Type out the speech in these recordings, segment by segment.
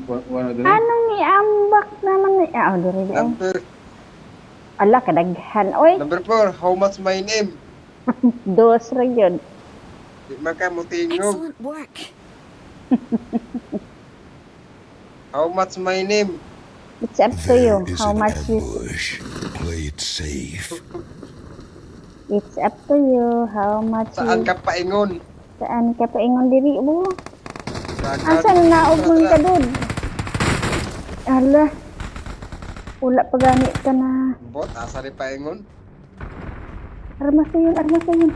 Wala dali. Anong iambak naman ni... Ah, diri di ay. Number, Ala, kadaghan. Oy, number 4, how much my name? dos ra yun. Di man ka mo tingog. Excellent work. How much my name? It's up to you. There is How an much you... ambush. Play it safe. It's up to you. How much Saan you... ka paingon? Saan ka paingon diri mo? Dagan. Asan naog man ka dun? Ala. Wala pa gani ka na. Bot, asa rin paingon? Armas na yun, armas na yun.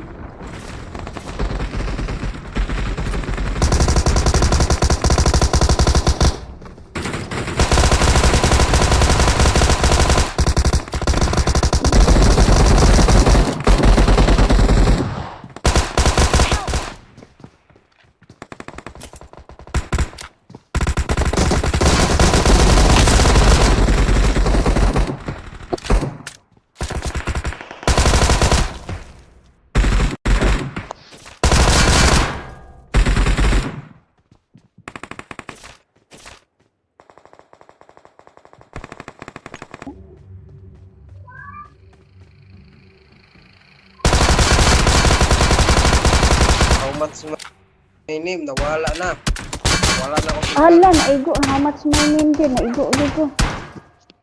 How much my name? Nawala na. Wala na ako. Ala, naigo. How much my name din? Naigo ko.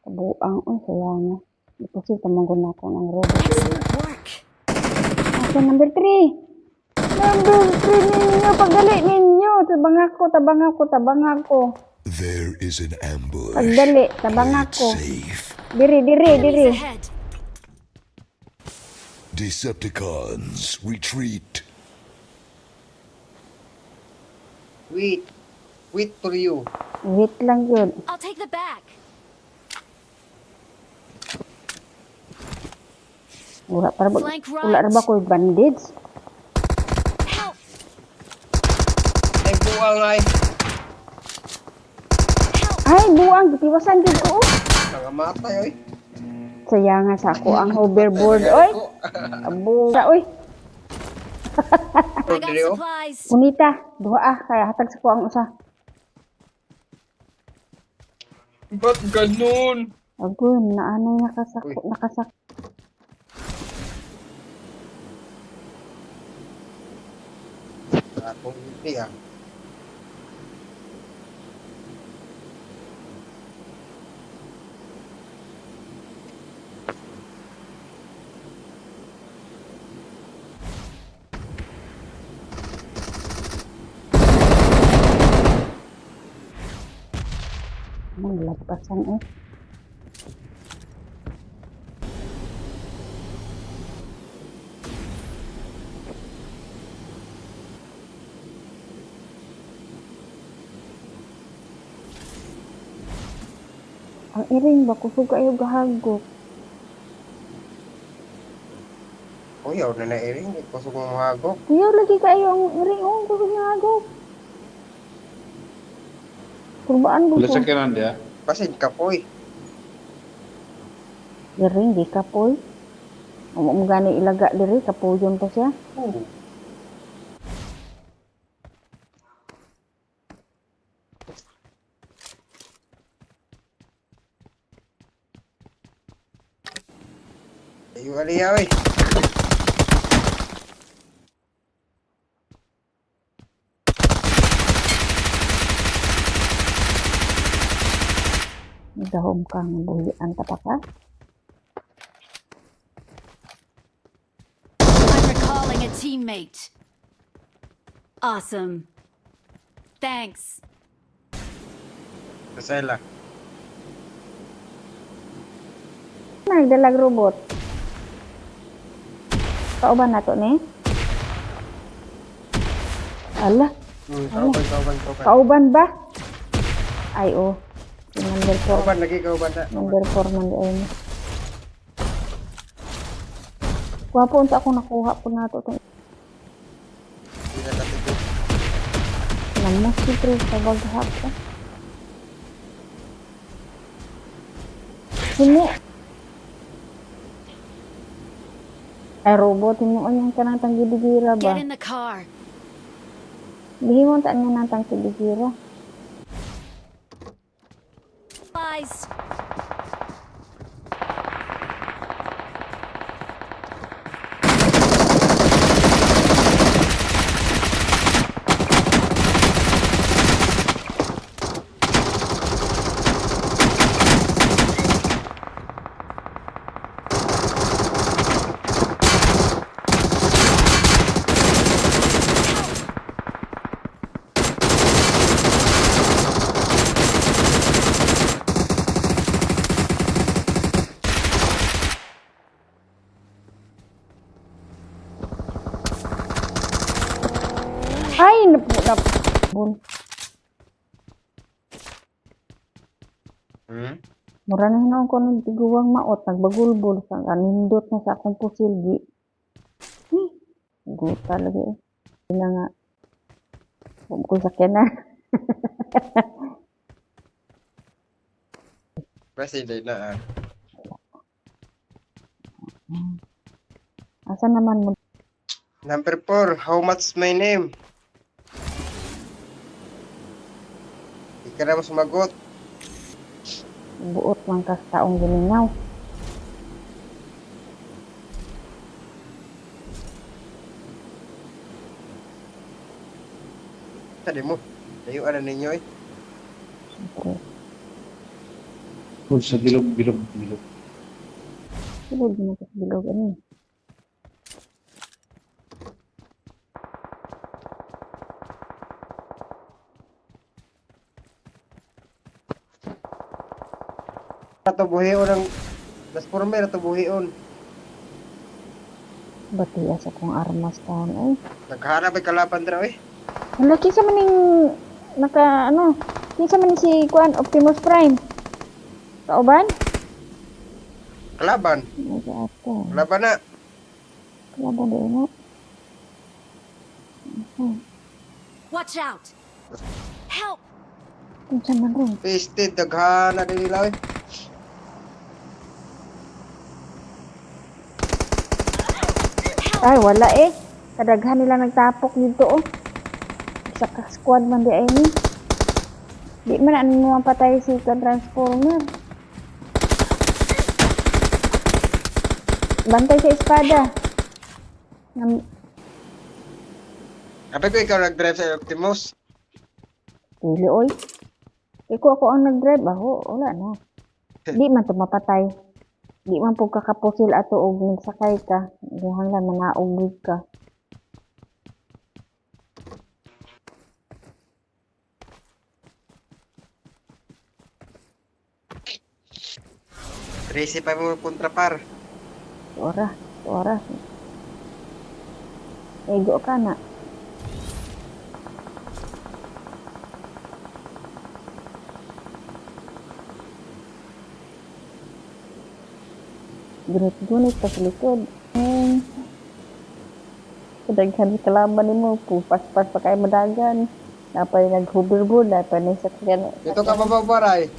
Kabuang. Uy, sayang. Kasi tamanggon ako ng robot. Excellent work. Asa number 3? Number 3 ninyo. Pagdali ninyo. Tabang ako. There is an ambush. Pagdali, tabang Play it ako. safe. Diri. Enemies ahead. Decepticons, retreat. Wait for you. Wait lang yun. I'll take the back. Wala para ba? Flank right. Wala ra ba ko bandage? Help. Ay, buwang ay. Ay, buang. Gitiwasan din ko. Nangamatay, oy. Sayang nga sa ako ang hoverboard. Oy, abuga. Oy, I got Diri, oh. supplies. unita. Duha kaya hatag sa ko ang usa. Ba't ganun? Agun, naanay Uy. nakasak. Akong hindi ah. Lagpasan eh. Ang iring ba kusog kayo gahagok? Uyaw na nairing. Ipasok mo mahagok. Kuyaw lagi kayo ang iring oh kusog nga hagok. Kurbaan ko. Wala sa kiran dia. Pasid ka po eh. Iring di kapoy. Amo mo gani ilaga diri kapoyon pa siya. Oo. Ayo aliya oy. Dahom kang buhian ta pa ka. I'm recalling a teammate. Awesome. Thanks. Kasela. Nagdalag robot. Kauban na to ni? Ala, Kauban. kauban ba? Ay oh. Si number 4. Kauban lagi kauban na. Number 4 man ay. Wapo unta ako nakuha po na to. Hindi na katipid. Namos si Pre sa baghap ko. Sino? Ay robot mo anyang kanang tanggidigira ba? Get in the car. Bihimon ta niya nang tanggidigira. supplies. Ay, napun. Mura na hinaon ko ng tiguwang maot, nagbagulbol sa anindot na sa akong pusilgi. Guta lagi eh. Hindi na nga. Huwag ko sakyan na. President na Asa naman mo? Number 4, how much my name? Di ka na sumagot. Buot man kas taong giningaw. Tadi mo. Layo ano ninyo eh. Siyempre, Sa bilog. silod mo sa bilog. Ano? Ato buhion ng transformer ato buhion. Batiya sa kong armas taon ay. Naghahanap ay kalaban dra eh. Hala, kisa maning kisa maning si Kuan Optimus Prime. Kauban? Kalaban. Ay, sa ato. Kalaban na. Kalaban din na. Watch out. Help. Kung saan man rin. Pasted daghana din nila eh. Ay, wala eh. Kadaghan nila nagtapok dito oh. Sa squad man di ay ni. Di man ano mo patay si Transformer. Bantay sa espada. Kapag ko ikaw nag-drive sa Optimus. Pili oy. Iko ako ang nag-drive ako. Wala na. Di man to mapatay. Di man po kakapusil ato og nagsakay ka. Dihan lang manaog ka. Tracy pa mo kontrapar. Ora. Ego ka na. Gunit-gunit pa sa likod. Kadaghan sa kalaban ni mo. Pupas-pas pa kayo madagan. Napay nag-hoverboard. Napay nagsakyan. Dito ka mababaray.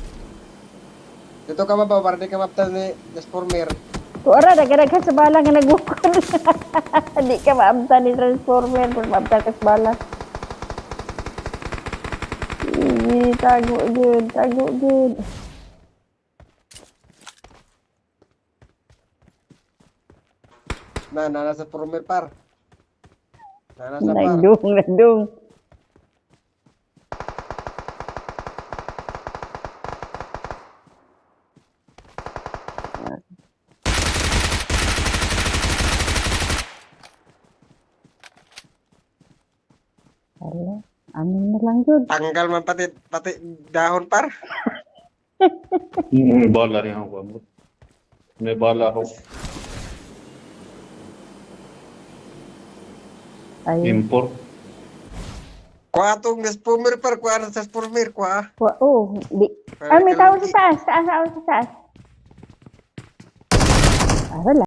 Dito ka mababar, di ka maptal ni Transformer. Ora, dagan-dagan sa bala nga nagukon. Di ka maabta ni Transformer. Kung maabta ka sa bala. Sige, tago good. Nana sa Transformer par. Nana sa par. Nandung. Hala, amin na lang yun. Tanggal man pati dahon par. May bala rin ako. May bala ako. Ayun. Import. Kuha tong Transformer par, kuha na sa Transformer, kuha. Di. Ay, may tao sa taas. Taas. Ah, wala.